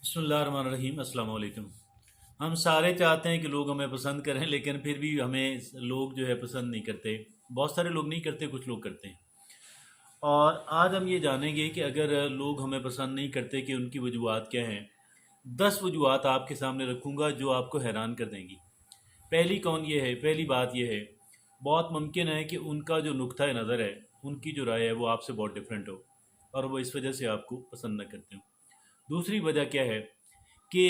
बिस्मिल्लाहिर्रहमानिर्रहीम। अस्सलाम वालेकुम। हम सारे चाहते हैं कि लोग हमें पसंद करें, लेकिन फिर भी हमें लोग जो है पसंद नहीं करते। बहुत सारे लोग नहीं करते, कुछ लोग करते हैं। और आज हम ये जानेंगे कि अगर लोग हमें पसंद नहीं करते कि उनकी वजूहात क्या हैं। 10 वजूहात आपके सामने रखूँगा जो आपको हैरान कर देंगी। पहली बात ये है, बहुत मुमकिन है कि उनका जो नुक्ता नज़र है, उनकी जो राय है वो आपसे बहुत डिफरेंट हो, और वो इस वजह से आपको पसंद न करते हो। दूसरी वजह क्या है कि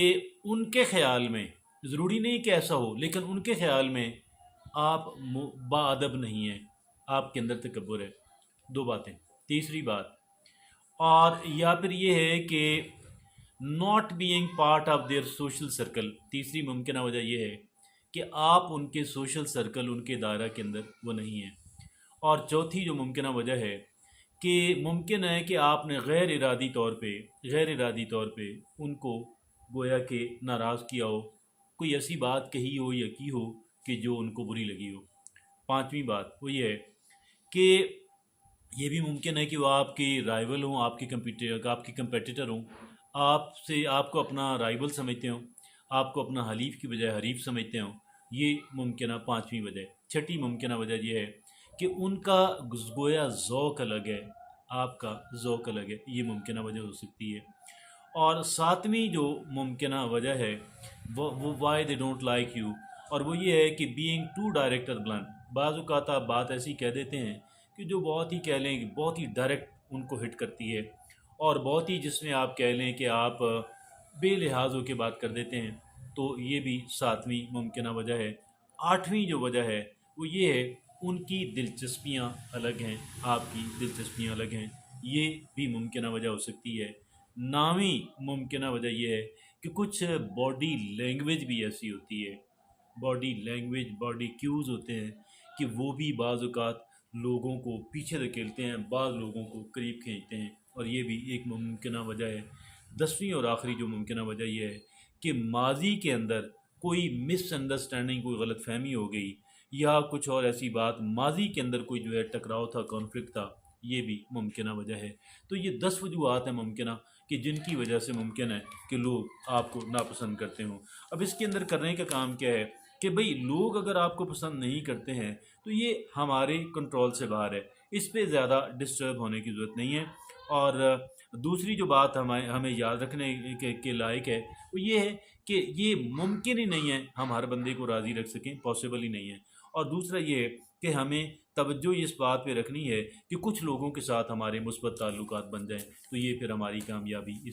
उनके ख़्याल में, ज़रूरी नहीं कि ऐसा हो, लेकिन उनके ख़्याल में आप बाअदब नहीं हैं, आपके अंदर तकब्बुर है। दो बातें। तीसरी बात, और या फिर ये है कि not being part of their social circle. तीसरी मुमकिन वजह यह है कि आप उनके सोशल सर्कल, उनके दायरा के अंदर वो नहीं हैं। और चौथी जो मुमकिन वजह है कि मुमकिन है कि आपने गैर इरादी तौर पे उनको गोया कि नाराज़ किया हो, कोई ऐसी बात कही हो या की हो कि जो उनको बुरी लगी हो। पांचवी बात वो ये है कि ये भी मुमकिन है कि वो आपकी राइवल हों, आपके कंपेटिटर हों, आपसे आपको अपना राइवल समझते हों, आपको अपना हलीफ की बजाय हरीफ समझते हों। ये मुमकिन पांचवी वजह। छठी मुमकिन वजह यह है कि उनका गोया ज़ौक़ अलग है, आपका ज़ौक़ अलग है। ये मुमकिन वजह हो सकती है। और सातवीं जो मुमकिन वजह है वो why they don't like you, और वो ये है कि बीइंग टू डायरेक्ट और ब्लंट। बाज़ औक़ात आप बात ऐसी कह देते हैं कि जो बहुत ही कह लें कि बहुत ही डायरेक्ट उनको हिट करती है, और बहुत ही जिसमें आप कह लें कि आप बेलिहाज होकर बात कर देते हैं। तो ये भी सातवीं मुमकिन वजह है। आठवीं जो वजह है वो ये है, उनकी दिलचस्पियाँ अलग हैं, आपकी दिलचस्पियाँ अलग हैं। ये भी मुमकिन वजह हो सकती है। नावीं मुमकिन वजह यह है कि कुछ बॉडी लैंग्वेज भी ऐसी होती है, बॉडी लैंग्वेज, बॉडी क्यूज़ होते हैं कि वो भी बाज़ औक़ात लोगों को पीछे धकेलते हैं, बाज़ लोगों को करीब खींचते हैं, और ये भी एक मुमकिन वजह है। 10वीं और आखिरी जो मुमकिन वजह यह है कि माज़ी के अंदर कोई मिसअंडरस्टैंडिंग, कोई गलतफ़हमी हो गई, या कुछ और ऐसी बात, माज़ी के अंदर कोई जो है टकराव था, कॉन्फ्लिक्ट था। ये भी मुमकिन वजह है। तो ये 10 वजूहात हैं मुमकिन कि जिनकी वजह से मुमकिन है कि लोग आपको नापसंद करते हों। अब इसके अंदर करने का काम क्या है कि भाई, लोग अगर आपको पसंद नहीं करते हैं तो ये हमारे कंट्रोल से बाहर है, इस पे ज़्यादा डिस्टर्ब होने की ज़रूरत नहीं है। और दूसरी जो बात हमें हमें याद रखने के लायक है वो ये है कि ये मुमकिन ही नहीं है हम हर बंदे को राज़ी रख सकें, पॉसिबल ही नहीं है। और दूसरा ये है कि हमें तवज्जो इस बात पे रखनी है कि कुछ लोगों के साथ हमारे मुस्बत ताल्लुकात बन जाएं, तो ये फिर हमारी कामयाबी